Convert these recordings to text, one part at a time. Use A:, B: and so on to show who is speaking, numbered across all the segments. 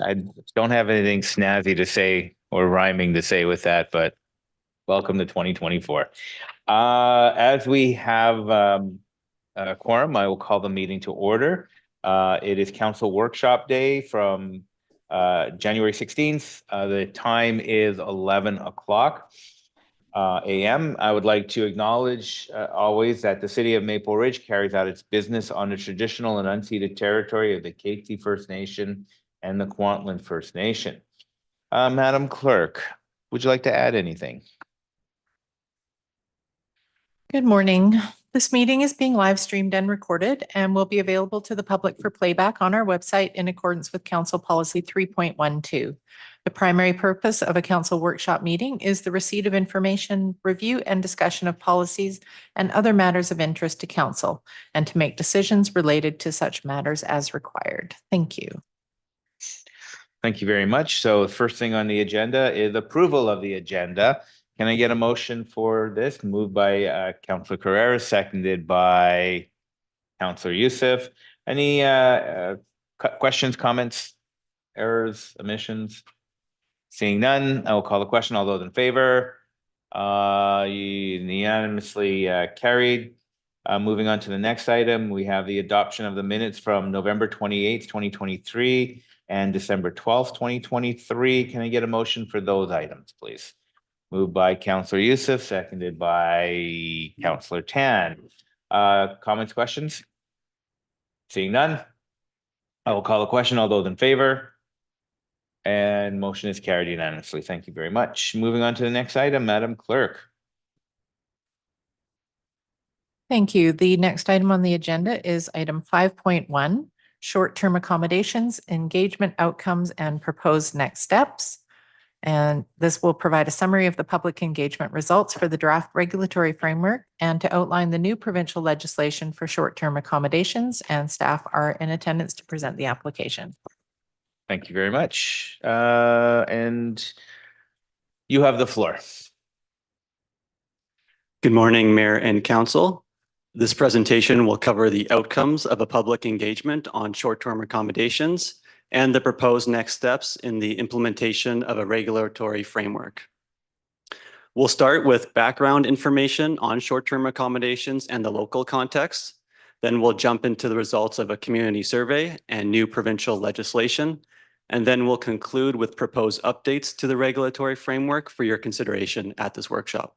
A: I don't have anything snazzy to say or rhyming to say with that, but welcome to 2024. As we have a quorum, I will call the meeting to order. It is council workshop day from January 16th. The time is 11 o'clock a.m. I would like to acknowledge always that the city of Maple Ridge carries out its business on the traditional and unceded territory of the Métis First Nation and the Kwantlen First Nation. Madam Clerk, would you like to add anything?
B: Good morning. This meeting is being live streamed and recorded and will be available to the public for playback on our website in accordance with Council Policy 3.12. The primary purpose of a council workshop meeting is the receipt of information, review and discussion of policies and other matters of interest to council, and to make decisions related to such matters as required. Thank you.
A: Thank you very much. So the first thing on the agenda is approval of the agenda. Can I get a motion for this? Moved by Councillor Carrera, seconded by Councillor Youssef. Any questions, comments, errors, omissions? Seeing none, I will call the question. All those in favor? Unanimously carried. Moving on to the next item, we have the adoption of the minutes from November 28th, 2023 and December 12th, 2023. Can I get a motion for those items, please? Moved by Councillor Youssef, seconded by Councillor Tan. Comments, questions? Seeing none, I will call the question. All those in favor? And motion is carried unanimously. Thank you very much. Moving on to the next item, Madam Clerk.
B: Thank you. The next item on the agenda is item 5.1, short-term accommodations, engagement outcomes, and proposed next steps. And this will provide a summary of the public engagement results for the draft regulatory framework and to outline the new provincial legislation for short-term accommodations, and staff are in attendance to present the application.
A: Thank you very much. And you have the floor.
C: Good morning, Mayor and Council. This presentation will cover the outcomes of a public engagement on short-term accommodations and the proposed next steps in the implementation of a regulatory framework. We'll start with background information on short-term accommodations and the local context. Then we'll jump into the results of a community survey and new provincial legislation. And then we'll conclude with proposed updates to the regulatory framework for your consideration at this workshop.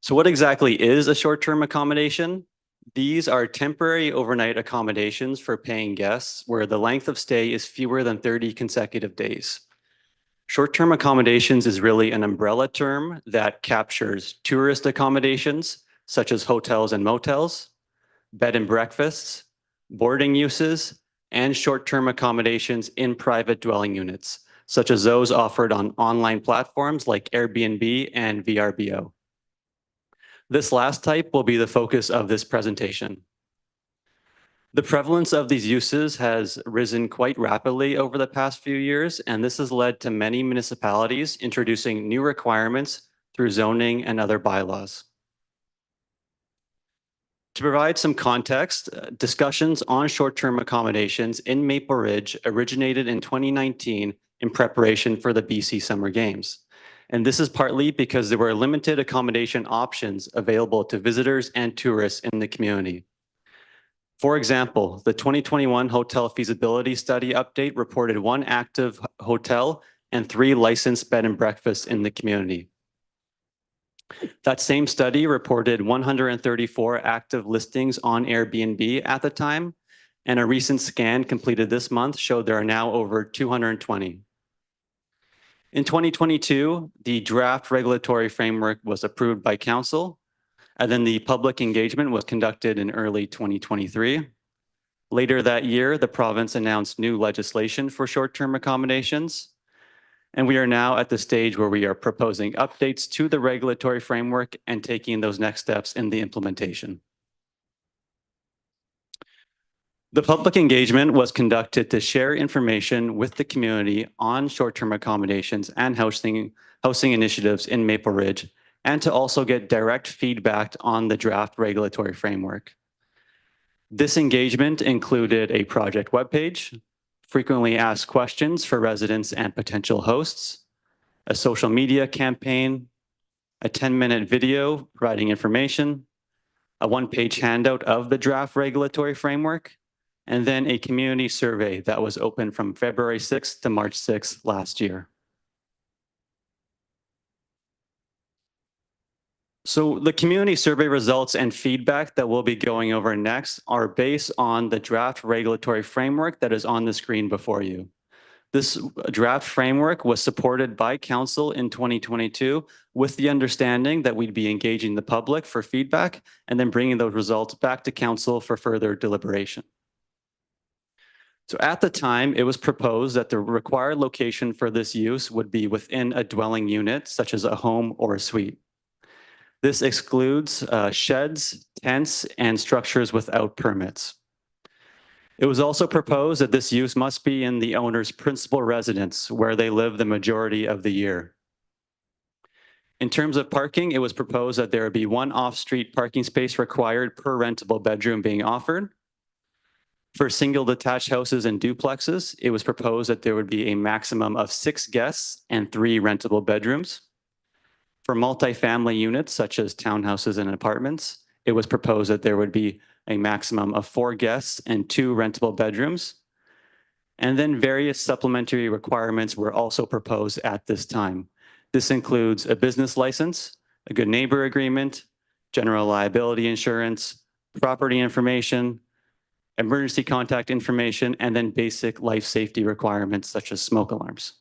C: So what exactly is a short-term accommodation? These are temporary overnight accommodations for paying guests where the length of stay is fewer than 30 consecutive days. Short-term accommodations is really an umbrella term that captures tourist accommodations, such as hotels and motels, bed and breakfasts, boarding uses, and short-term accommodations in private dwelling units, such as those offered on online platforms like Airbnb and VRBO. This last type will be the focus of this presentation. The prevalence of these uses has risen quite rapidly over the past few years, and this has led to many municipalities introducing new requirements through zoning and other bylaws. To provide some context, discussions on short-term accommodations in Maple Ridge originated in 2019 in preparation for the BC Summer Games. And this is partly because there were limited accommodation options available to visitors and tourists in the community. For example, the 2021 Hotel Feasibility Study update reported 1 active hotel and 3 licensed bed and breakfasts in the community. That same study reported 134 active listings on Airbnb at the time, and a recent scan completed this month showed there are now over 220. In 2022, the draft regulatory framework was approved by Council, and then the public engagement was conducted in early 2023. Later that year, the province announced new legislation for short-term accommodations, and we are now at the stage where we are proposing updates to the regulatory framework and taking those next steps in the implementation. The public engagement was conducted to share information with the community on short-term accommodations and housing initiatives in Maple Ridge, and to also get direct feedback on the draft regulatory framework. This engagement included a project webpage, frequently asked questions for residents and potential hosts, a social media campaign, a 10-minute video providing information, a one-page handout of the draft regulatory framework, and then a community survey that was open from February 6th to March 6th last year. So the community survey results and feedback that we'll be going over next are based on the draft regulatory framework that is on the screen before you. This draft framework was supported by council in 2022 with the understanding that we'd be engaging the public for feedback and then bringing those results back to council for further deliberation. So at the time, it was proposed that the required location for this use would be within a dwelling unit, such as a home or a suite. This excludes sheds, tents, and structures without permits. It was also proposed that this use must be in the owner's principal residence, where they live the majority of the year. In terms of parking, it was proposed that there would be one off-street parking space required per rentable bedroom being offered. For single detached houses and duplexes, it was proposed that there would be a maximum of 6 guests and 3 rentable bedrooms. For multifamily units, such as townhouses and apartments, it was proposed that there would be a maximum of 4 guests and 2 rentable bedrooms. And then various supplementary requirements were also proposed at this time. This includes a business license, a good neighbor agreement, general liability insurance, property information, emergency contact information, and then basic life safety requirements such as smoke alarms.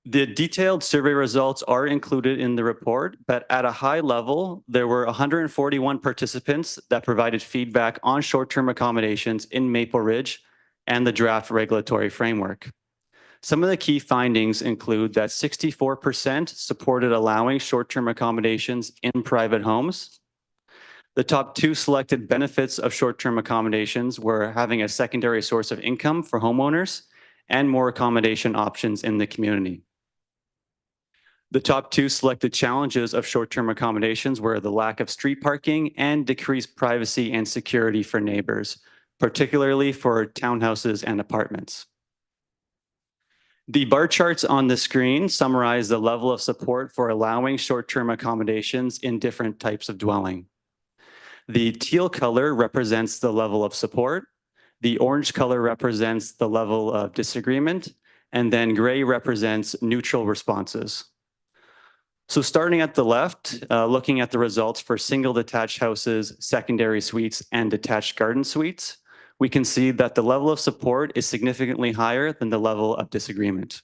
C: The detailed survey results are included in the report, but at a high level, there were 141 participants that provided feedback on short-term accommodations in Maple Ridge and the draft regulatory framework. Some of the key findings include that 64% supported allowing short-term accommodations in private homes. The top 2 selected benefits of short-term accommodations were having a secondary source of income for homeowners and more accommodation options in the community. The top 2 selected challenges of short-term accommodations were the lack of street parking and decreased privacy and security for neighbors, particularly for townhouses and apartments. The bar charts on the screen summarize the level of support for allowing short-term accommodations in different types of dwelling. The teal color represents the level of support, the orange color represents the level of disagreement, and then gray represents neutral responses. So starting at the left, looking at the results for single detached houses, secondary suites, and detached garden suites, we can see that the level of support is significantly higher than the level of disagreement.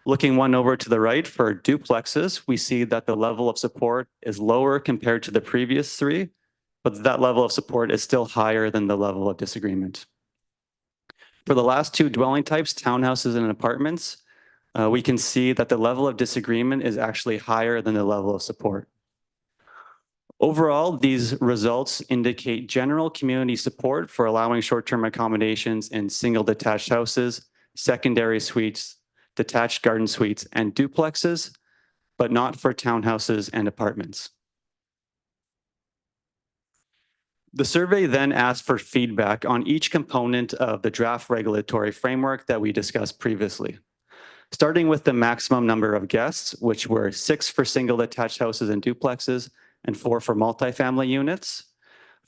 C: Looking one over to the right for duplexes, we see that the level of support is lower compared to the previous 3, but that level of support is still higher than the level of disagreement. For the last 2 dwelling types, townhouses and apartments, we can see that the level of disagreement is actually higher than the level of support. Overall, these results indicate general community support for allowing short-term accommodations in single detached houses, secondary suites, detached garden suites, and duplexes, but not for townhouses and apartments. The survey then asked for feedback on each component of the draft regulatory framework that we discussed previously. Starting with the maximum number of guests, which were 6 for single detached houses and duplexes and 4 for multifamily units.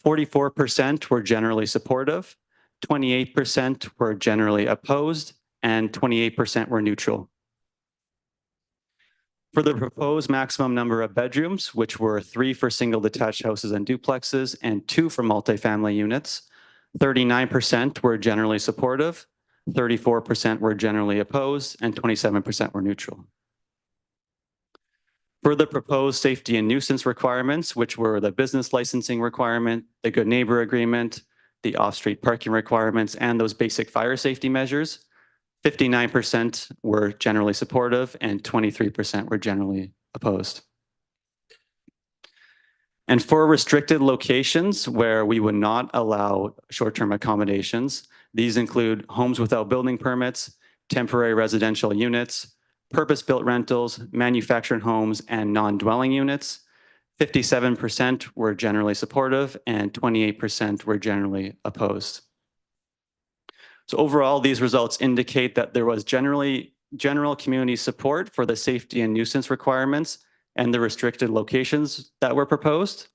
C: 44% were generally supportive, 28% were generally opposed, and 28% were neutral. For the proposed maximum number of bedrooms, which were 3 for single detached houses and duplexes and 2 for multifamily units, 39% were generally supportive, 34% were generally opposed, and 27% were neutral. For the proposed safety and nuisance requirements, which were the business licensing requirement, the good neighbor agreement, the off-street parking requirements, and those basic fire safety measures, 59% were generally supportive and 23% were generally opposed. And for restricted locations where we would not allow short-term accommodations, these include homes without building permits, temporary residential units, purpose-built rentals, manufactured homes, and non-dwelling units. 57% were generally supportive and 28% were generally opposed. So overall, these results indicate that there was general community support for the safety and nuisance requirements and the restricted locations that were proposed.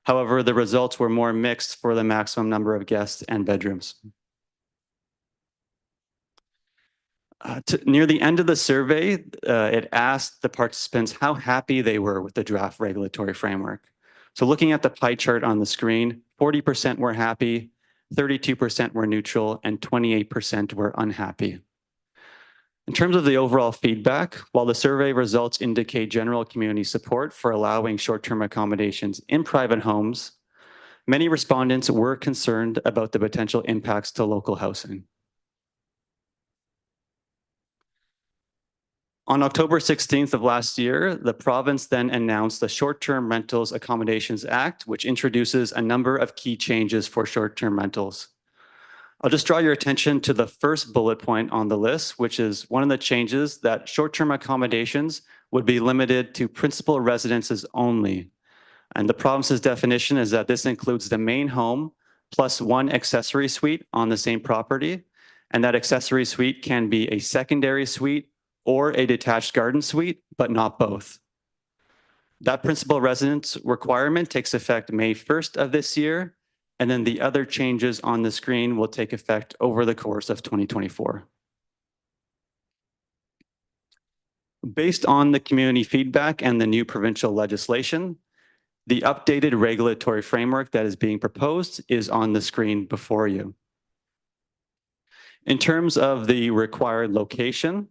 C: However, the results were more mixed for the maximum number of guests and bedrooms. Near the end of the survey, it asked the participants how happy they were with the draft regulatory framework. So looking at the pie chart on the screen, 40% were happy, 32% were neutral, and 28% were unhappy. In terms of the overall feedback, while the survey results indicate general community support for allowing short-term accommodations in private homes, many respondents were concerned about the potential impacts to local housing. On October 16th of last year, the province then announced the Short-Term Rentals Accommodations Act, which introduces a number of key changes for short-term rentals. I'll just draw your attention to the first bullet point on the list, which is one of the changes that short-term accommodations would be limited to principal residences only. And the province's definition is that this includes the main home plus one accessory suite on the same property. And that accessory suite can be a secondary suite or a detached garden suite, but not both. That principal residence requirement takes effect May 1st of this year, and then the other changes on the screen will take effect over the course of 2024. Based on the community feedback and the new provincial legislation, the updated regulatory framework that is being proposed is on the screen before you. In terms of the required location,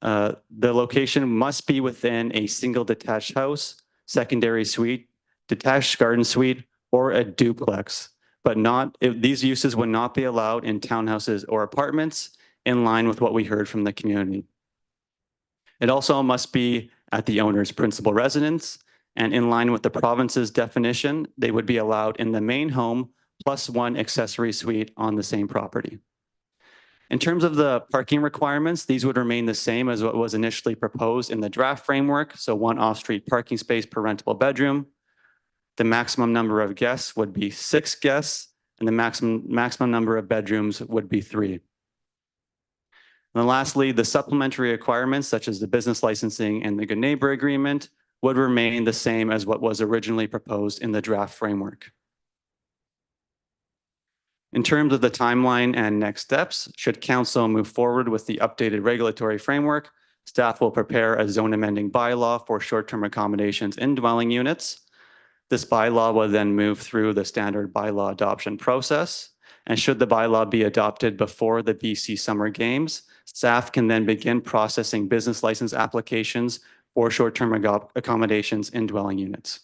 C: the location must be within a single detached house, secondary suite, detached garden suite, or a duplex, but these uses would not be allowed in townhouses or apartments, in line with what we heard from the community. It also must be at the owner's principal residence, and in line with the province's definition, they would be allowed in the main home plus one accessory suite on the same property. In terms of the parking requirements, these would remain the same as what was initially proposed in the draft framework, so one off-street parking space per rentable bedroom. The maximum number of guests would be 6 guests, and the maximum number of bedrooms would be 3. And then lastly, the supplementary requirements, such as the business licensing and the Good Neighbor Agreement, would remain the same as what was originally proposed in the draft framework. In terms of the timeline and next steps, should Council move forward with the updated regulatory framework, staff will prepare a zone amending bylaw for short-term accommodations in dwelling units. This bylaw will then move through the standard bylaw adoption process. And should the bylaw be adopted before the BC Summer Games, staff can then begin processing business license applications for short-term accommodations in dwelling units.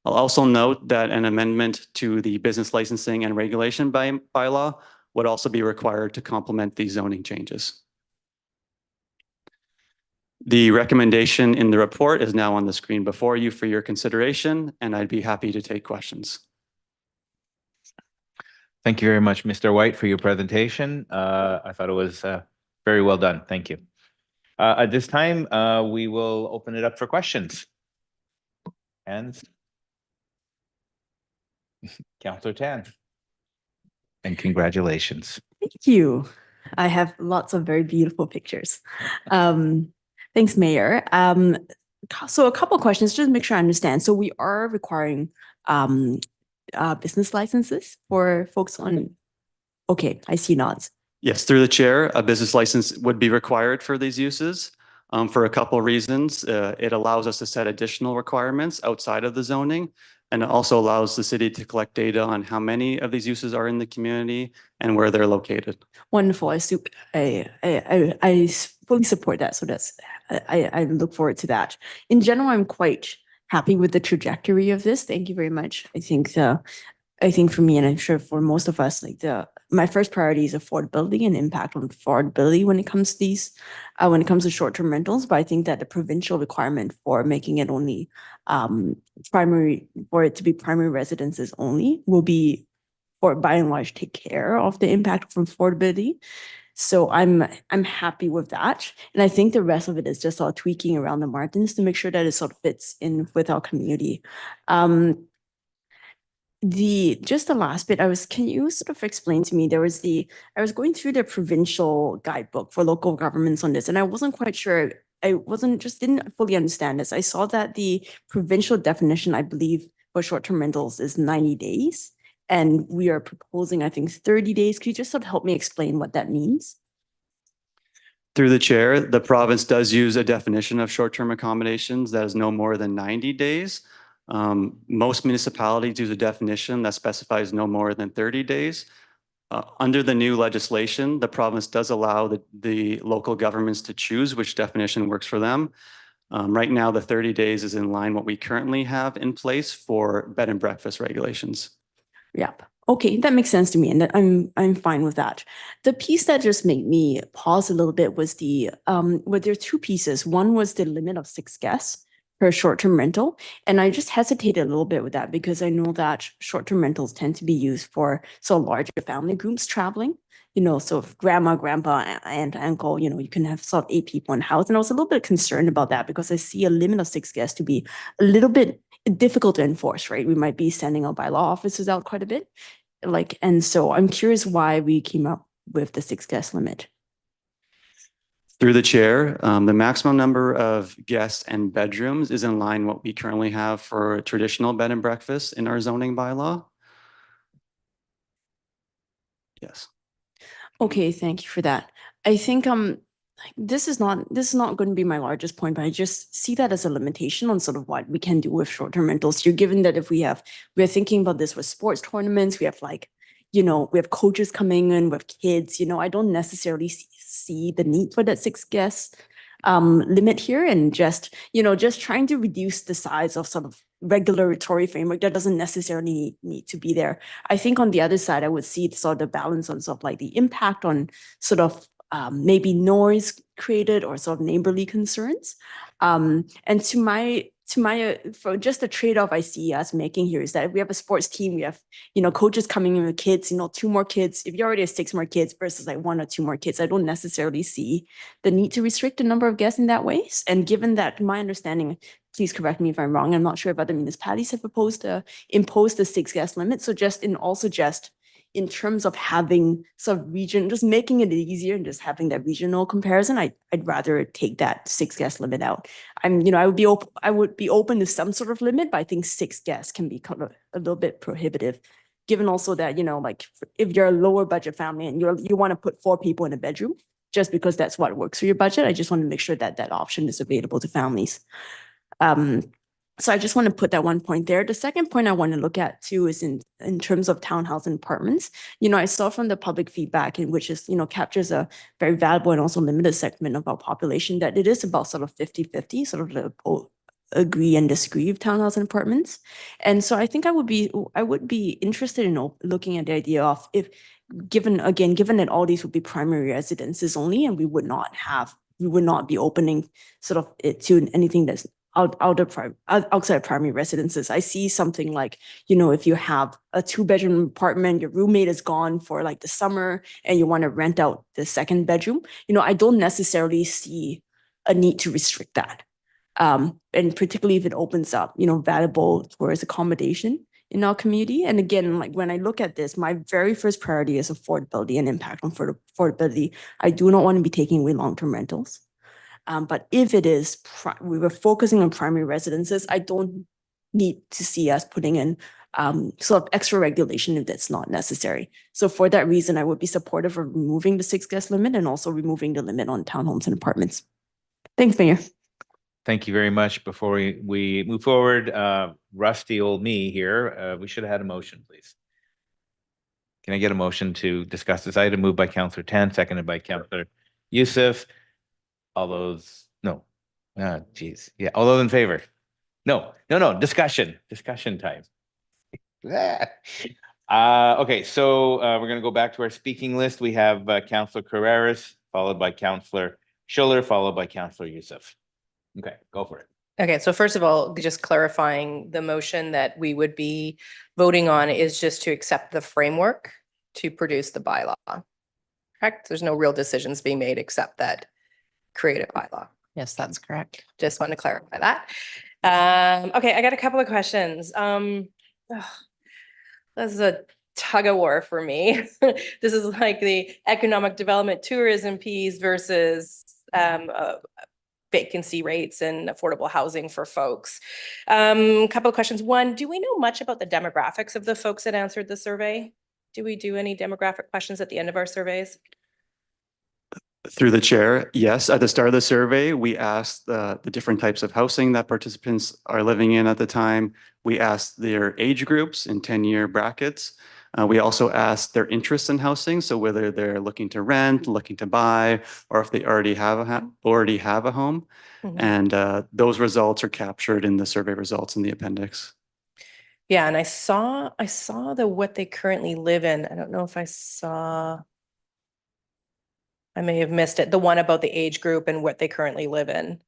C: I'll also note that an amendment to the business licensing and regulation bylaw would also be required to complement these zoning changes. The recommendation in the report is now on the screen before you for your consideration, and I'd be happy to take questions.
A: Thank you very much, Mr. White, for your presentation. I thought it was very well done. Thank you. At this time, we will open it up for questions. And Councillor Tan. And congratulations.
D: Thank you. I have lots of very beautiful pictures. Thanks, Mayor. So a couple of questions, just to make sure I understand. So we are requiring business licenses for folks on, okay, I see nods.
C: Yes, through the chair, a business license would be required for these uses for a couple of reasons. It allows us to set additional requirements outside of the zoning, and it also allows the city to collect data on how many of these uses are in the community and where they're located.
D: Wonderful. I fully support that. So I look forward to that. In general, I'm quite happy with the trajectory of this. Thank you very much. I think for me, and I'm sure for most of us, my first priority is affordability and impact on affordability when it comes to these, when it comes to short-term rentals. But I think that the provincial requirement for making it only for it to be primary residences only will be, or by and large, take care of the impact from affordability. So I'm happy with that. And I think the rest of it is just all tweaking around the margins to make sure that it sort of fits in with our community. just the last bit, can you sort of explain to me, I was going through the provincial guidebook for local governments on this, and I wasn't quite sure. Didn't fully understand this. I saw that the provincial definition, I believe, for short-term rentals is 90 days. And we are proposing, I think, 30 days. Could you just sort of help me explain what that means?
C: Through the chair, the province does use a definition of short-term accommodations that is no more than 90 days. Most municipalities use a definition that specifies no more than 30 days. Under the new legislation, the province does allow the local governments to choose which definition works for them. Right now, the 30 days is in line what we currently have in place for bed and breakfast regulations.
D: Yep. Okay, that makes sense to me, and I'm fine with that. The piece that just made me pause a little bit was well, there are two pieces. One was the limit of 6 guests per short-term rental, and I just hesitated a little bit with that because I know that short-term rentals tend to be used for larger family groups traveling. So if grandma, grandpa, aunt, uncle, you can have sort of 8 people in the house, and I was a little bit concerned about that because I see a limit of 6 guests to be a little bit difficult to enforce, right? We might be sending our bylaw officers out quite a bit. And so I'm curious why we came up with the 6 guest limit.
C: Through the chair, the maximum number of guests and bedrooms is in line what we currently have for traditional bed and breakfast in our zoning bylaw. Yes.
D: Okay, thank you for that. I think this is not going to be my largest point, but I just see that as a limitation on sort of what we can do with short-term rentals here, given that if we're thinking about this with sports tournaments, we have we have coaches coming in with kids, I don't necessarily see the need for that 6 guests limit here, and just trying to reduce the size of sort of regulatory framework that doesn't necessarily need to be there. I think on the other side, I would see sort of the balance on sort of like the impact on sort of maybe noise created or sort of neighborly concerns. And for just the trade-off I see us making here is that if we have a sports team, we have, coaches coming in with kids, 2 more kids. If you already have 6 more kids versus like 1 or 2 more kids, I don't necessarily see the need to restrict the number of guests in that way. And given that, my understanding, please correct me if I'm wrong, I'm not sure if other municipalities have proposed to impose the 6 guest limit. So just in terms of having some just making it easier and just having that regional comparison, I'd rather take that 6 guest limit out. I would be open to some sort of limit, but I think 6 guests can be kind of a little bit prohibitive, given also that, like if you're a lower budget family and you want to put 4 people in a bedroom, just because that's what works for your budget, I just want to make sure that that option is available to families. So I just want to put that one point there. The second point I want to look at too is in terms of townhouse and apartments. I saw from the public feedback, in which is, captures a very valuable and also limited segment of our population, that it is about sort of 50-50, sort of the agree and disagree of townhouse and apartments. And so I think I would be interested in looking at the idea of given that all these would be primary residences only, and we would not be opening sort of it to anything that's outside primary residences. I see something like, if you have a 2-bedroom apartment, your roommate is gone for like the summer and you want to rent out the 2nd bedroom, I don't necessarily see a need to restrict that. And particularly if it opens up, valuable tourist accommodation in our community. And again, like when I look at this, my very first priority is affordability and impact on affordability. I do not want to be taking away long-term rentals. But if it is, we were focusing on primary residences, I don't need to see us putting in sort of extra regulation if that's not necessary. So for that reason, I would be supportive of removing the 6 guest limit and also removing the limit on townhomes and apartments. Thanks, Mayor.
A: Thank you very much. Before we move forward, rusty old me here, we should have had a motion, please. Can I get a motion to discuss this item? Moved by Councillor Tan, seconded by Councillor Youssef. All those, no. Geez. Yeah, all those in favor? No, discussion time. Okay, so we're going to go back to our speaking list. We have Councillor Carreras, followed by Councillor Schiller, followed by Councillor Youssef. Okay, go for it.
E: Okay, so first of all, just clarifying, the motion that we would be voting on is just to accept the framework to produce the bylaw. Correct? There's no real decisions being made except that create a bylaw.
B: Yes, that's correct.
E: Just want to clarify that. Okay, I got a couple of questions. This is a tug of war for me. This is like the economic development tourism piece versus vacancy rates and affordable housing for folks. Couple of questions. One, do we know much about the demographics of the folks that answered the survey? Do we do any demographic questions at the end of our surveys?
C: Through the chair, yes. At the start of the survey, we asked the different types of housing that participants are living in at the time. We asked their age groups in 10-year brackets. We also asked their interest in housing, so whether they're looking to rent, looking to buy, or if they already have a home.
E: Mhm.
C: And those results are captured in the survey results in the appendix.
E: Yeah, and I saw the what they currently live in. I don't know if I may have missed it. The one about the age group and what they currently live in.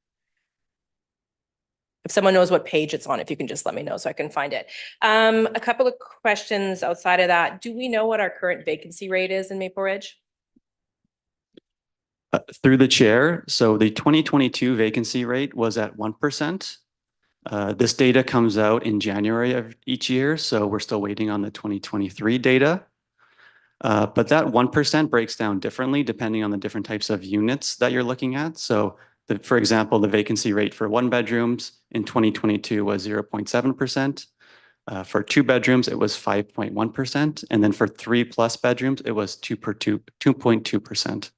E: If someone knows what page it's on, if you can just let me know so I can find it. A couple of questions outside of that. Do we know what our current vacancy rate is in Maple Ridge?
C: Through the chair, so the 2022 vacancy rate was at 1%. This data comes out in January of each year, so we're still waiting on the 2023 data. But that 1% breaks down differently depending on the different types of units that you're looking at. So, for example, the vacancy rate for 1 bedrooms in 2022 was 0.7%. For 2 bedrooms, it was 5.1%. And then for 3+ bedrooms, it was 2.2%.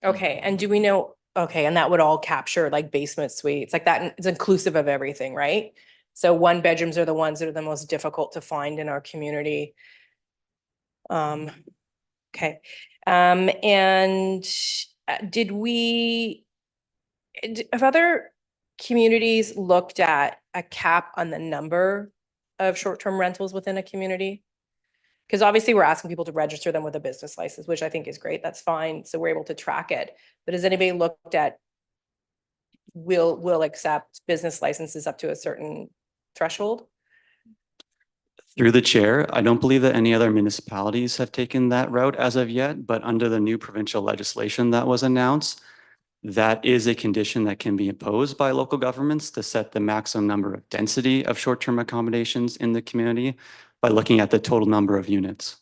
E: Okay, and do we know, okay, and that would all capture like basement suites, like that, it's inclusive of everything, right? So 1 bedrooms are the ones that are the most difficult to find in our community. Okay. And did we, have other communities looked at a cap on the number of short-term rentals within a community? Because obviously we're asking people to register them with a business license, which I think is great. That's fine. So we're able to track it. But has anybody looked at will accept business licenses up to a certain threshold?
C: Through the chair, I don't believe that any other municipalities have taken that route as of yet, but under the new provincial legislation that was announced, that is a condition that can be imposed by local governments to set the maximum number of density of short-term accommodations in the community by looking at the total number of units.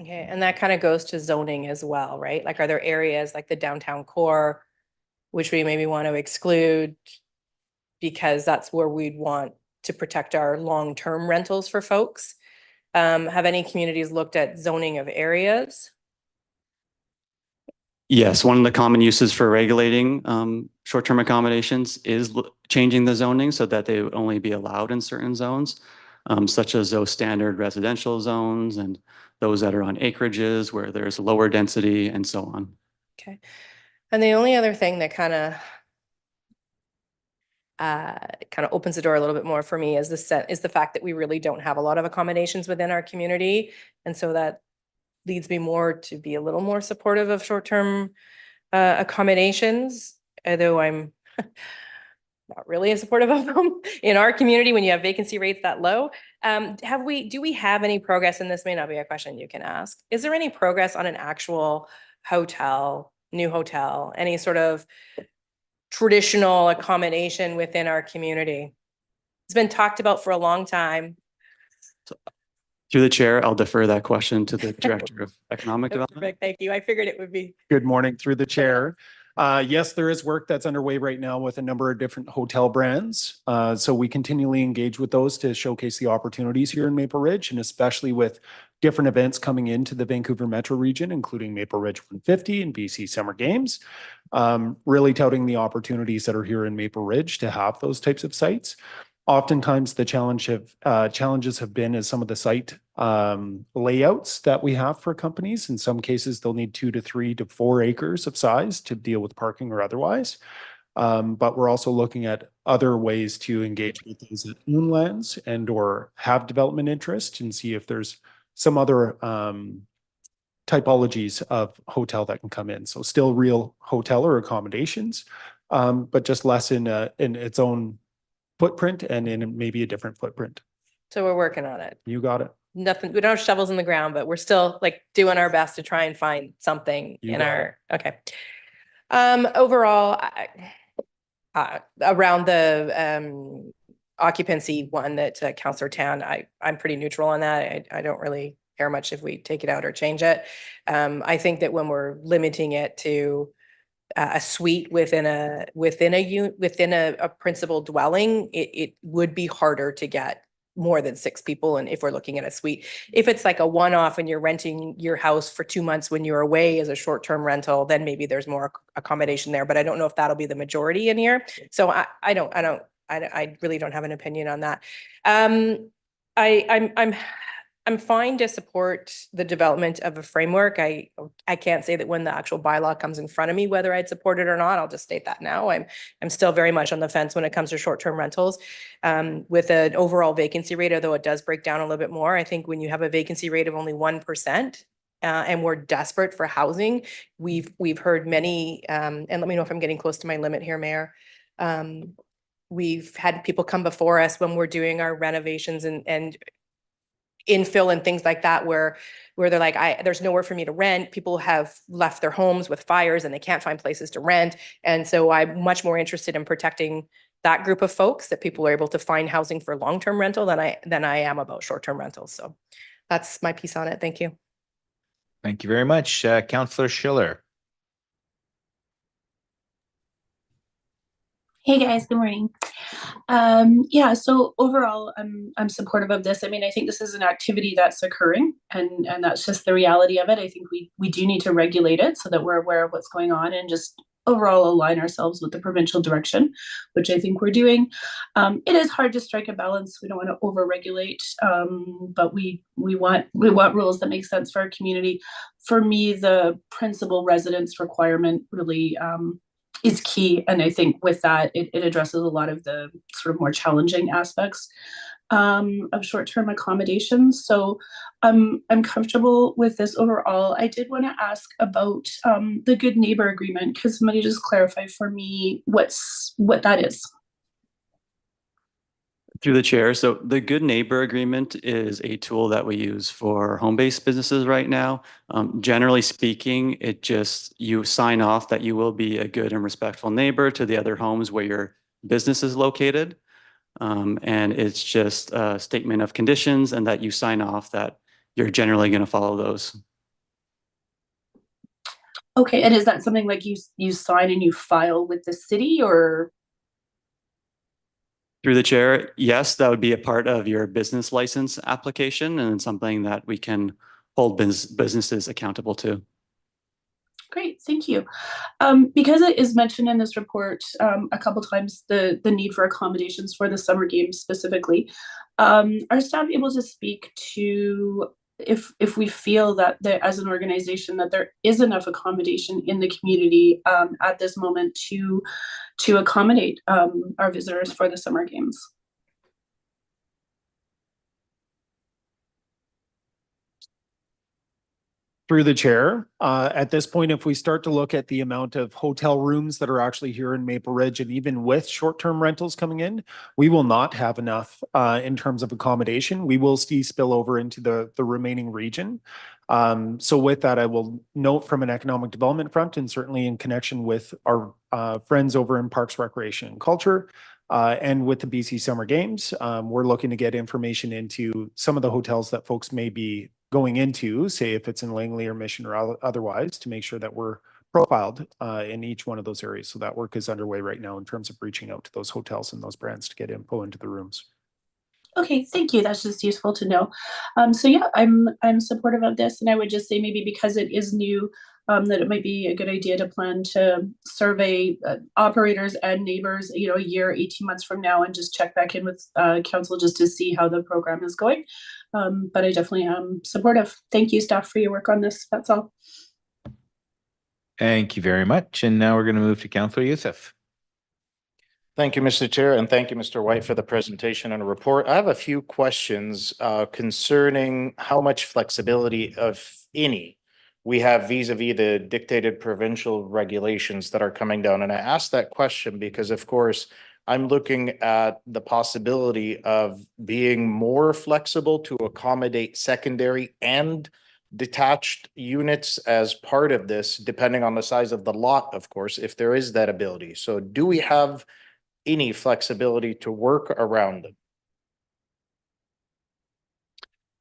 E: Okay, and that kind of goes to zoning as well, right? Like, are there areas like the downtown core, which we maybe want to exclude because that's where we'd want to protect our long-term rentals for folks? Have any communities looked at zoning of areas?
C: Yes, one of the common uses for regulating short-term accommodations is changing the zoning so that they would only be allowed in certain zones, such as those standard residential zones and those that are on acreages where there's lower density and so on.
E: Okay. And the only other thing that kind of opens the door a little bit more for me is the fact that we really don't have a lot of accommodations within our community. And so that leads me more to be a little more supportive of short-term accommodations, although I'm not really as supportive of them in our community when you have vacancy rates that low. Do we have any progress, and this may not be a question you can ask, is there any progress on an actual hotel, new hotel, any sort of traditional accommodation within our community? It's been talked about for a long time.
C: Through the chair, I'll defer that question to the Director of Economic Development.
E: Perfect, thank you. I figured it would be.
F: Good morning, through the chair. Yes, there is work that's underway right now with a number of different hotel brands. So we continually engage with those to showcase the opportunities here in Maple Ridge, and especially with different events coming into the Vancouver Metro region, including Maple Ridge 150 and BC Summer Games. Really touting the opportunities that are here in Maple Ridge to have those types of sites. Oftentimes the challenges have been as some of the site layouts that we have for companies. In some cases, they'll need 2 to 3 to 4 acres of size to deal with parking or otherwise. But we're also looking at other ways to engage with those that own lands and or have development interest and see if there's some other typologies of hotel that can come in. So still real hotel or accommodations, but just less in its own footprint and in maybe a different footprint.
E: So we're working on it.
F: You got it.
E: Nothing, we don't have shovels in the ground, but we're still like doing our best to try and find something
F: You
E: in
F: got
E: our, okay. Overall, around the occupancy one that Councillor Tan, I'm pretty neutral on that. I don't really care much if we take it out or change it. I think that when we're limiting it to a suite within a principal dwelling, it would be harder to get more than 6 people. And if we're looking at a suite, if it's like a one-off and you're renting your house for 2 months when you're away as a short-term rental, then maybe there's more accommodation there, but I don't know if that'll be the majority in here. So I really don't have an opinion on that. I'm fine to support the development of a framework. I can't say that when the actual bylaw comes in front of me, whether I'd support it or not. I'll just state that now. I'm still very much on the fence when it comes to short-term rentals. With an overall vacancy rate, although it does break down a little bit more, I think when you have a vacancy rate of only 1%, and we're desperate for housing, we've heard many, and let me know if I'm getting close to my limit here, Mayor. We've had people come before us when we're doing our renovations and infill and things like that, where they're like, there's nowhere for me to rent. People have left their homes with fires and they can't find places to rent. And so I'm much more interested in protecting that group of folks, that people are able to find housing for long-term rental than I am about short-term rentals. So that's my piece on it. Thank you.
A: Thank you very much. Councillor Schiller.
G: Hey guys, good morning. Yeah, so overall, I'm supportive of this. I mean, I think this is an activity that's occurring, and that's just the reality of it. I think we do need to regulate it so that we're aware of what's going on and just overall align ourselves with the provincial direction, which I think we're doing. It is hard to strike a balance. We don't want to over-regulate, but we want rules that make sense for our community. For me, the principal residence requirement really is key. And I think with that, it addresses a lot of the sort of more challenging aspects of short-term accommodations. So I'm comfortable with this overall. I did want to ask about the Good Neighbor Agreement. Could somebody just clarify for me what that is?
C: Through the chair. So the Good Neighbor Agreement is a tool that we use for home-based businesses right now. Generally speaking, you sign off that you will be a good and respectful neighbor to the other homes where your business is located. And it's just a statement of conditions and that you sign off that you're generally going to follow those.
G: Okay, and is that something like you sign and you file with the city, or?
C: Through the chair, yes, that would be a part of your business license application and something that we can hold businesses accountable to.
G: Great, thank you. Because it is mentioned in this report a couple times, the need for accommodations for the summer games specifically, are staff able to speak to if we feel that as an organization that there is enough accommodation in the community at this moment to accommodate our visitors for the summer games?
F: Through the chair, at this point, if we start to look at the amount of hotel rooms that are actually here in Maple Ridge, and even with short-term rentals coming in, we will not have enough in terms of accommodation. We will see spill over into the remaining region. So with that, I will note from an economic development front, and certainly in connection with our friends over in Parks, Recreation and Culture, and with the BC Summer Games, we're looking to get information into some of the hotels that folks may be going into, say if it's in Langley or Mission or otherwise, to make sure that we're profiled in each one of those areas. So that work is underway right now in terms of reaching out to those hotels and those brands to get info into the rooms.
G: Okay, thank you. That's just useful to know. So yeah, I'm supportive of this, and I would just say maybe because it is new, that it might be a good idea to plan to survey operators and neighbors, a year, 18 months from now, and just check back in with council just to see how the program is going. But I definitely am supportive. Thank you, staff, for your work on this. That's all.
A: Thank you very much. And now we're going to move to Councillor Youssef.
H: Thank you, Mr. Chair, and thank you, Mr. White, for the presentation and report. I have a few questions concerning how much flexibility, if any, we have vis-a-vis the dictated provincial regulations that are coming down. And I ask that question because, of course, I'm looking at the possibility of being more flexible to accommodate secondary and detached units as part of this, depending on the size of the lot, of course, if there is that ability. So do we have any flexibility to work around them?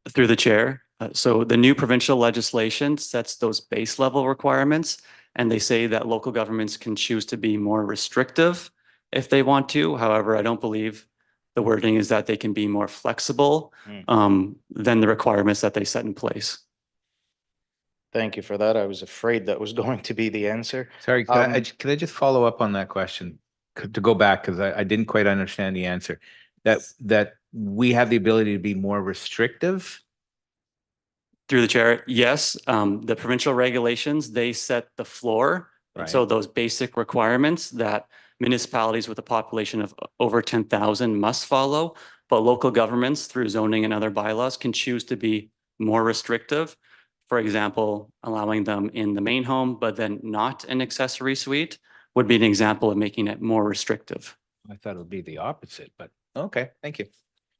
C: Through the chair. So the new provincial legislation sets those base level requirements, and they say that local governments can choose to be more restrictive if they want to. However, I don't believe the wording is that they can be more flexible than the requirements that they set in place.
H: Thank you for that. I was afraid that was going to be the answer.
A: Sorry, could I just follow up on that question? To go back, because I didn't quite understand the answer. That we have the ability to be more restrictive?
C: Through the chair, yes, the provincial regulations, they set the floor. And so
A: Right.
C: those basic requirements that municipalities with a population of over 10,000 must follow, but local governments through zoning and other bylaws can choose to be more restrictive. For example, allowing them in the main home, but then not an accessory suite would be an example of making it more restrictive.
A: I thought it would be the opposite, but okay, thank you.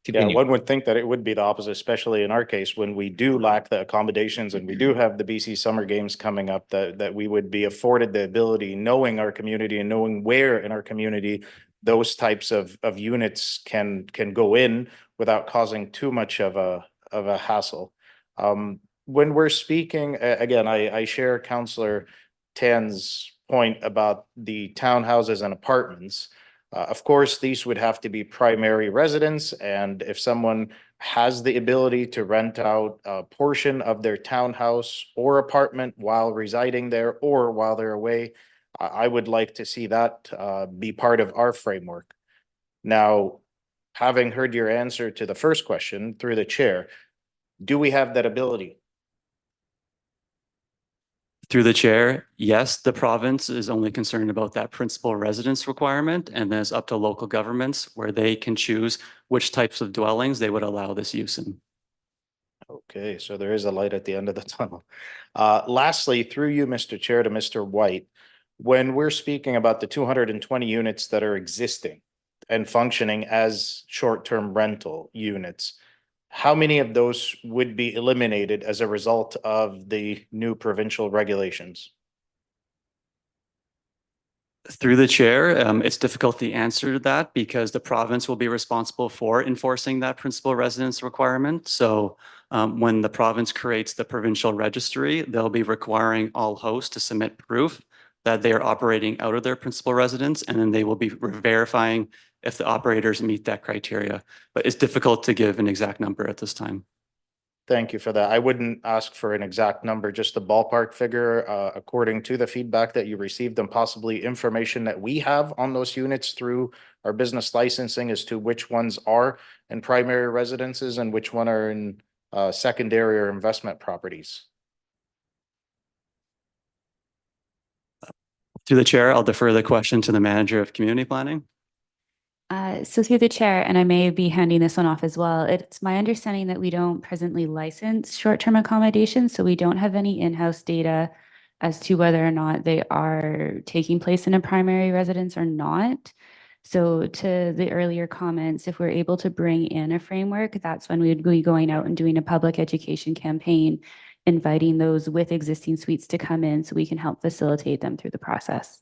H: Yeah,
A: Continue.
H: one would think that it would be the opposite, especially in our case, when we do lack the accommodations and we do have the BC Summer Games coming up, that we would be afforded the ability, knowing our community and knowing where in our community those types of units can go in without causing too much of a hassle. When we're speaking, again, I share Councillor Tan's point about the townhouses and apartments. Of course, these would have to be primary residence, and if someone has the ability to rent out a portion of their townhouse or apartment while residing there or while they're away, I would like to see that be part of our framework. Now, having heard your answer to the first question through the chair, do we have that ability?
C: Through the chair, yes, the province is only concerned about that principal residence requirement, and then it's up to local governments where they can choose which types of dwellings they would allow this use in.
H: Okay, so there is a light at the end of the tunnel. Lastly, through you, Mr. Chair, to Mr. White, when we're speaking about the 220 units that are existing and functioning as short-term rental units, how many of those would be eliminated as a result of the new provincial regulations?
C: Through the chair, it's difficult to answer that because the province will be responsible for enforcing that principal residence requirement. So when the province creates the provincial registry, they'll be requiring all hosts to submit proof that they are operating out of their principal residence, and then they will be verifying if the operators meet that criteria. But it's difficult to give an exact number at this time.
H: Thank you for that. I wouldn't ask for an exact number, just a ballpark figure, according to the feedback that you received and possibly information that we have on those units through our business licensing as to which ones are in primary residences and which one are in secondary or investment properties.
C: Through the chair, I'll defer the question to the manager of community planning.
I: So through the chair, and I may be handing this one off as well, it's my understanding that we don't presently license short-term accommodations, so we don't have any in-house data as to whether or not they are taking place in a primary residence or not. So to the earlier comments, if we're able to bring in a framework, that's when we would be going out and doing a public education campaign, inviting those with existing suites to come in so we can help facilitate them through the process.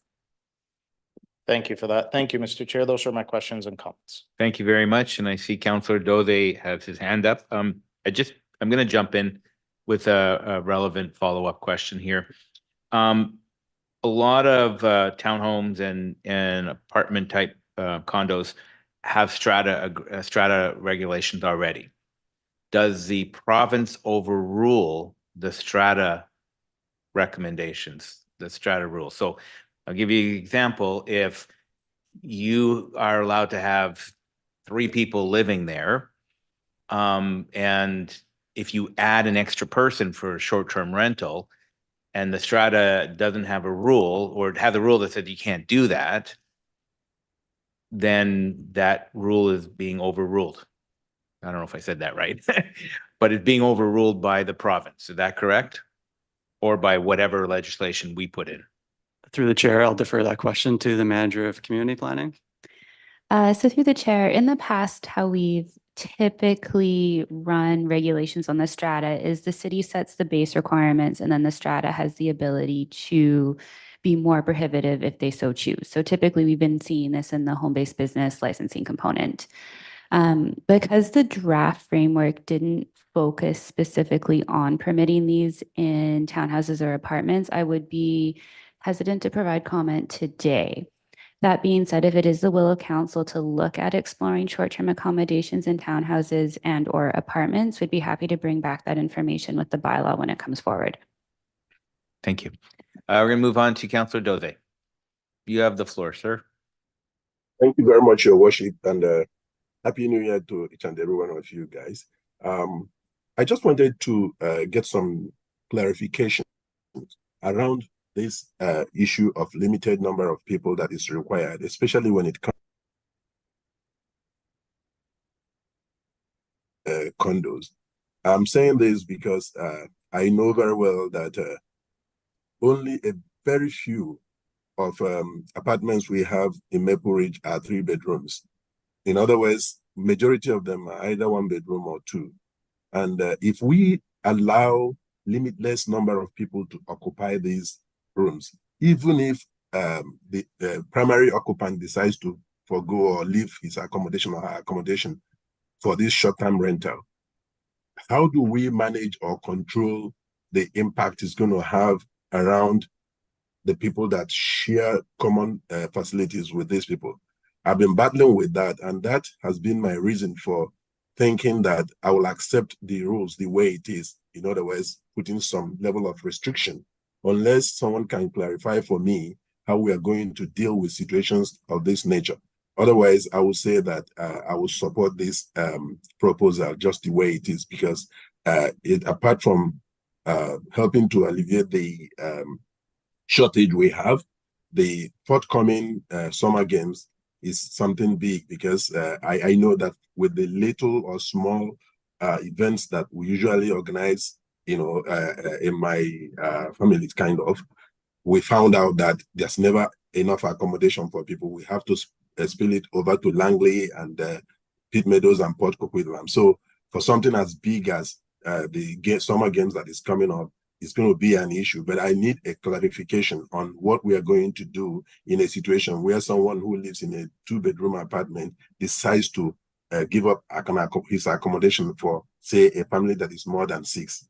H: Thank you for that. Thank you, Mr. Chair. Those are my questions and comments.
A: Thank you very much. And I see Councillor Dode has his hand up. I'm going to jump in with a relevant follow-up question here. A lot of townhomes and apartment type condos have strata regulations already. Does the province overrule the strata recommendations, the strata rules? So I'll give you an example. If you are allowed to have 3 people living there, and if you add an extra person for a short-term rental, and the strata doesn't have a rule or have the rule that said you can't do that, then that rule is being overruled. I don't know if I said that right, but it's being overruled by the province. Is that correct? Or by whatever legislation we put in?
C: Through the chair, I'll defer that question to the manager of community planning.
I: So through the chair, in the past, how we've typically run regulations on the strata is the city sets the base requirements, and then the strata has the ability to be more prohibitive if they so choose. So typically we've been seeing this in the home-based business licensing component. Because the draft framework didn't focus specifically on permitting these in townhouses or apartments, I would be hesitant to provide comment today. That being said, if it is the will of council to look at exploring short-term accommodations in townhouses and or apartments, we'd be happy to bring back that information with the bylaw when it comes forward.
A: Thank you. We're going to move on to Councillor Doze. You have the floor, sir.
J: Thank you very much, Your Worship, and Happy New Year to each and every one of you guys. I just wanted to get some clarification around this issue of limited number of people that is required, especially when it comes to condos. I'm saying this because I know very well that only a very few of apartments we have in Maple Ridge are 3 bedrooms. In other words, majority of them are either 1 bedroom or 2. And if we allow limitless number of people to occupy these rooms, even if the primary occupant decides to forgo or leave his accommodation or her accommodation for this short-term rental, how do we manage or control the impact it's going to have around the people that share common facilities with these people? I've been battling with that, and that has been my reason for thinking that I will accept the rules the way it is. In other words, putting some level of restriction, unless someone can clarify for me how we are going to deal with situations of this nature. Otherwise, I would say that I will support this proposal just the way it is, because apart from helping to alleviate the shortage we have, the forthcoming summer games is something big, because I know that with the little or small events that we usually organize, in my family, kind of, we found out that there's never enough accommodation for people. We have to spill it over to Langley and Pitt Meadows and Port Coquitlam. So for something as big as the summer games that is coming up, it's going to be an issue. But I need a clarification on what we are going to do in a situation where someone who lives in a 2-bedroom apartment decides to give up his accommodation for, say, a family that is more than 6.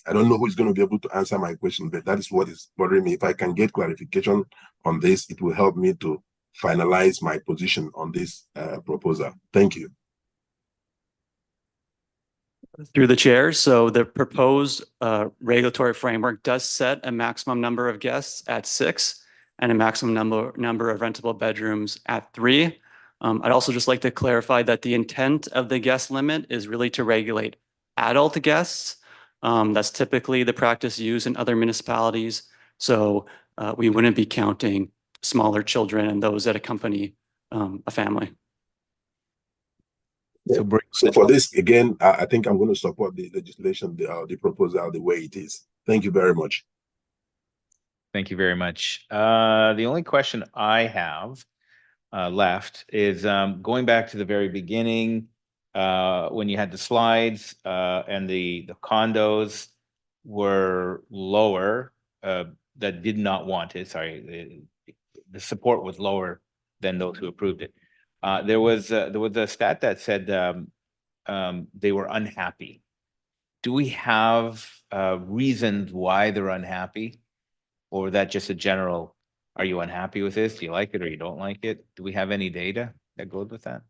J: I don't know who is going to be able to answer my question, but that is what is bothering me. If I can get clarification on this, it will help me to finalize my position on this proposal. Thank you.
C: Through the chair, so the proposed regulatory framework does set a maximum number of guests at 6 and a maximum number of rentable bedrooms at 3. I'd also just like to clarify that the intent of the guest limit is really to regulate adult guests. That's typically the practice used in other municipalities. So we wouldn't be counting smaller children and those that accompany a family.
J: So for this, again, I think I'm going to support the legislation, the proposal, the way it is. Thank you very much.
A: Thank you very much. The only question I have left is going back to the very beginning, when you had the slides and the condos were lower, that did not want it. Sorry, the support was lower than those who approved it. There was a stat that said they were unhappy. Do we have reasons why they're unhappy, or that just a general? Are you unhappy with this? Do you like it or you don't like it? Do we have any data that goes with that?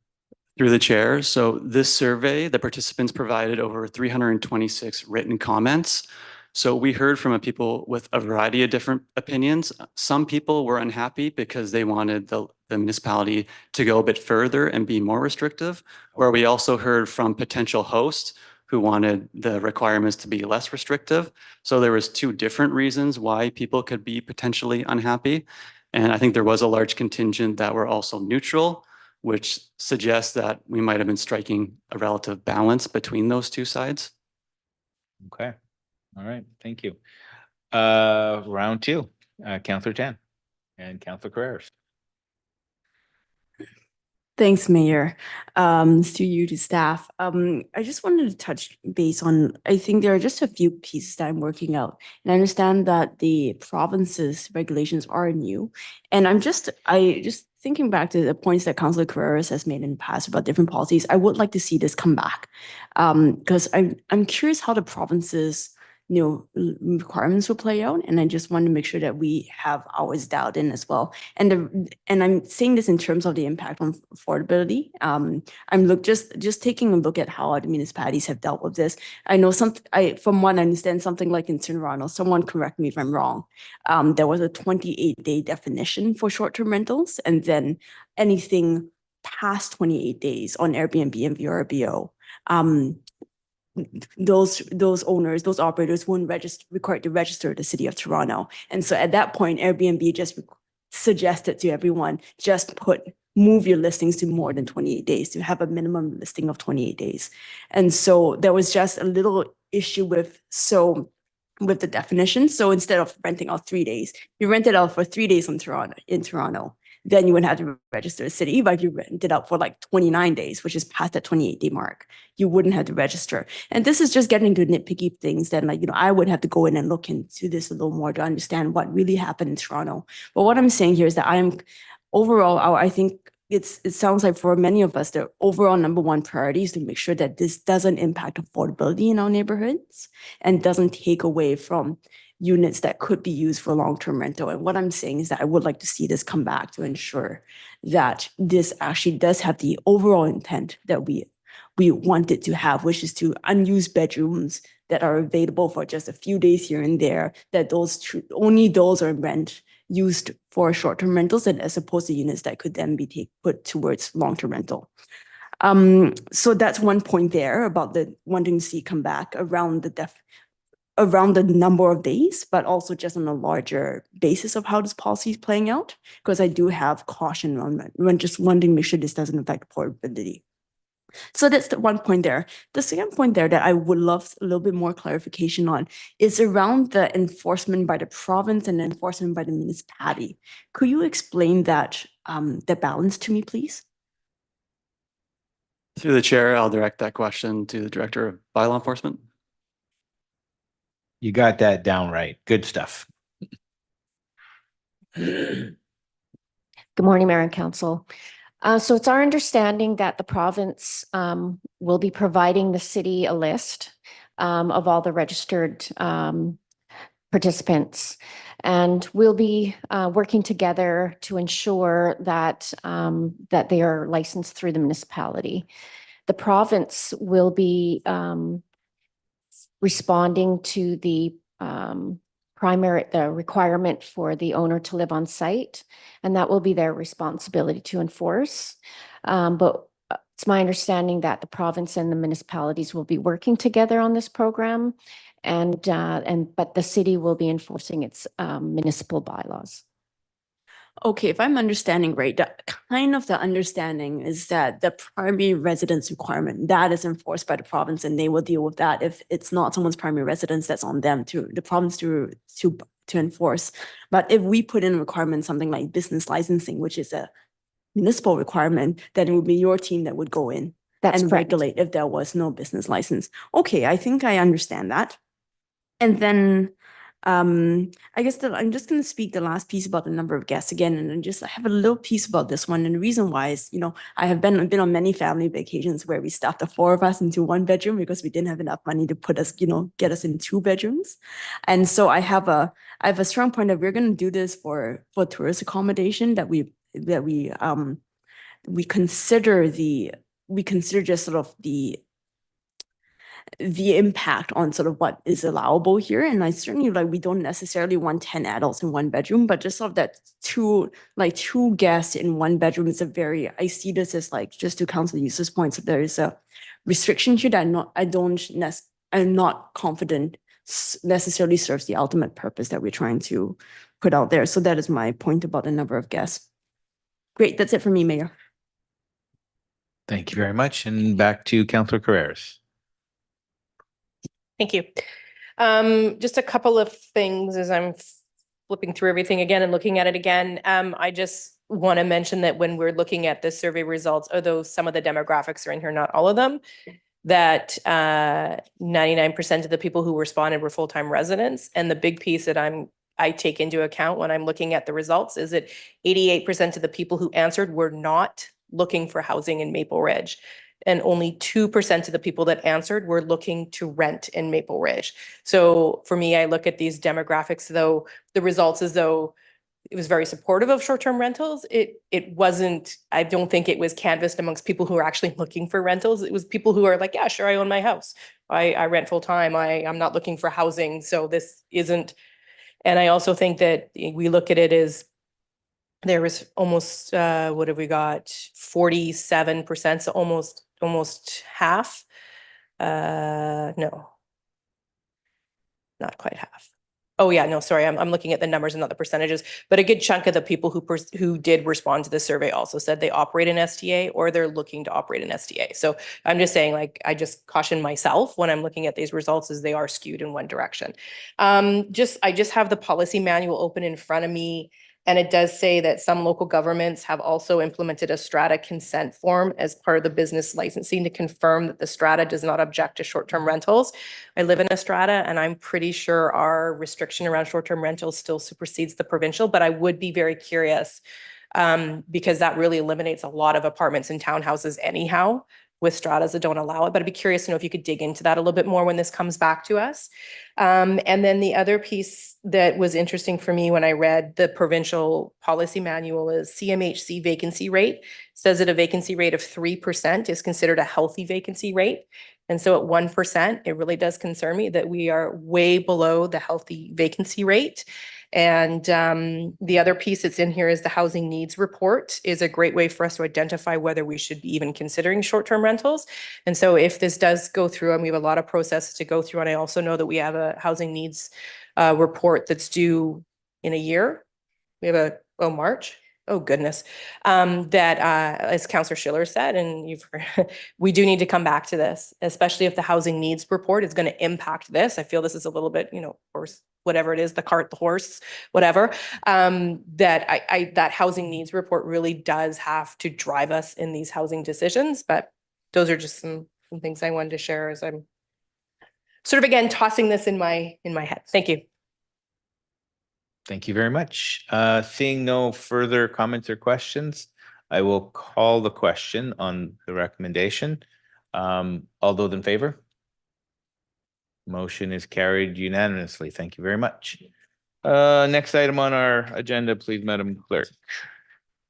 C: Through the chair, so this survey, the participants provided over 326 written comments. So we heard from people with a variety of different opinions. Some people were unhappy because they wanted the municipality to go a bit further and be more restrictive, where we also heard from potential hosts who wanted the requirements to be less restrictive. So there was 2 different reasons why people could be potentially unhappy. And I think there was a large contingent that were also neutral, which suggests that we might have been striking a relative balance between those 2 sides.
A: Okay. All right. Thank you. Round 2, Councillor Tan and Councillor Carreras.
D: Thanks, Mayor. To you, to staff. I just wanted to touch base on, I think there are just a few pieces that I'm working out. And I understand that the province's regulations are new. And I just thinking back to the points that Councillor Carreras has made in the past about different policies, I would like to see this come back. Because I'm curious how the province's requirements will play out. And I just want to make sure that we have ours dialed in as well. And I'm saying this in terms of the impact on affordability. I'm just taking a look at how other municipalities have dealt with this. I know from what I understand, something like in Toronto, someone correct me if I'm wrong. There was a 28-day definition for short-term rentals, and then anything past 28 days on Airbnb and VRBO. Those owners, those operators weren't required to register the City of Toronto. And so at that point, Airbnb just suggested to everyone, just move your listings to more than 28 days, to have a minimum listing of 28 days. And so there was just a little issue with the definition. So instead of renting out 3 days, you rent it out for 3 days in Toronto. Then you wouldn't have to register a city. But if you rent it out for like 29 days, which is past that 28-day mark, you wouldn't have to register. And this is just getting to nitpicky things that, like, I would have to go in and look into this a little more to understand what really happened in Toronto. But what I'm saying here is that I think it sounds like for many of us, the overall number one priority is to make sure that this doesn't impact affordability in our neighborhoods and doesn't take away from units that could be used for long-term rental. And what I'm saying is that I would like to see this come back to ensure that this actually does have the overall intent that we want it to have, which is to unused bedrooms that are available for just a few days here and there, that only those are used for short-term rentals, and as opposed to units that could then be put towards long-term rental. So that's one point there about the wanting to see come back around the number of days, but also just on a larger basis of how this policy is playing out, because I do have caution on that when just wanting to make sure this doesn't affect affordability. So that's the one point there. The second point there that I would love a little bit more clarification on is around the enforcement by the province and enforcement by the municipality. Could you explain that the balance to me, please?
C: Through the chair, I'll direct that question to the Director of Bylaw Enforcement.
A: You got that down right. Good stuff.
K: Good morning, Mayor and Council. So it's our understanding that the province will be providing the city a list of all the registered participants. And we'll be working together to ensure that, that they are licensed through the municipality. The province will be responding to the requirement for the owner to live on site, and that will be their responsibility to enforce. But it's my understanding that the province and the municipalities will be working together on this program, but the city will be enforcing its municipal bylaws.
D: Okay, if I'm understanding right, the understanding is that the primary residence requirement, that is enforced by the province, and they will deal with that. If it's not someone's primary residence, that's on them the province to enforce. But if we put in a requirement, something like business licensing, which is a municipal requirement, then it would be your team that would go in and regulate if there was no business license. Okay, I think I understand that. And then I guess I'm just going to speak the last piece about the number of guests again, and then just I have a little piece about this one. And the reason why is, I have been on many family vacations where we stuffed the 4 of us into 1 bedroom because we didn't have enough money to put us, get us in 2 bedrooms. And so I have a strong point that we're going to do this for tourist accommodation, that we consider just sort of the impact on sort of what is allowable here. And I certainly we don't necessarily want 10 adults in 1 bedroom, but just sort of that 2 guests in 1 bedroom is I see this as just to council users' points. So there is a restriction here that I'm not confident necessarily serves the ultimate purpose that we're trying to put out there. So that is my point about the number of guests. Great, that's it for me, Mayor.
A: Thank you very much. And back to Councillor Carreras.
E: Thank you. Just a couple of things as I'm flipping through everything again and looking at it again, I just want to mention that when we're looking at the survey results, although some of the demographics are in here, not all of them, that 99% of the people who responded were full-time residents. And the big piece that I take into account when I'm looking at the results is that 88% of the people who answered were not looking for housing in Maple Ridge. And only 2% of the people that answered were looking to rent in Maple Ridge. So for me, I look at these demographics, though the results as though it was very supportive of short-term rentals. It wasn't, I don't think it was canvassed amongst people who are actually looking for rentals. It was people who are like, yeah, sure, I own my house. I rent full time. I'm not looking for housing. So this isn't, and I also think that we look at it as there was almost, what have we got? 47%, so almost half. No, not quite half. Oh yeah, no, sorry, I'm looking at the numbers and not the percentages, but a good chunk of the people who did respond to the survey also said they operate an STA or they're looking to operate an STA. So I'm just saying, like, I just caution myself when I'm looking at these results as they are skewed in one direction. I just have the policy manual open in front of me. And it does say that some local governments have also implemented a strata consent form as part of the business licensing to confirm that the strata does not object to short-term rentals. I live in a strata and I'm pretty sure our restriction around short-term rentals still supersedes the provincial, but I would be very curious because that really eliminates a lot of apartments and townhouses anyhow with stratas that don't allow it. But I'd be curious to know if you could dig into that a little bit more when this comes back to us. And then the other piece that was interesting for me when I read the provincial policy manual is CMHC vacancy rate. Says that a vacancy rate of 3% is considered a healthy vacancy rate. And so at 1%, it really does concern me that we are way below the healthy vacancy rate. And the other piece that's in here is the housing needs report is a great way for us to identify whether we should be even considering short-term rentals. And so if this does go through, and we have a lot of processes to go through, and I also know that we have a housing needs report that's due in a year. We have March. Oh, goodness. As Councillor Schiller said, and you've heard, we do need to come back to this, especially if the housing needs report is going to impact this. I feel this is a little bit, horse, whatever it is, the cart, the horse, whatever, that housing needs report really does have to drive us in these housing decisions. But those are just some things I wanted to share as I'm sort of, again, tossing this in my head. Thank you.
A: Thank you very much. Seeing no further comments or questions, I will call the question on the recommendation. All those in favor? Motion is carried unanimously. Thank you very much. Next item on our agenda, please, Madam Clerk.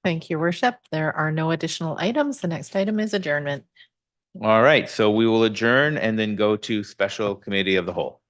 B: Thank you, Your Worship. There are no additional items. The next item is adjournment.
A: All right, so we will adjourn and then go to special committee of the whole.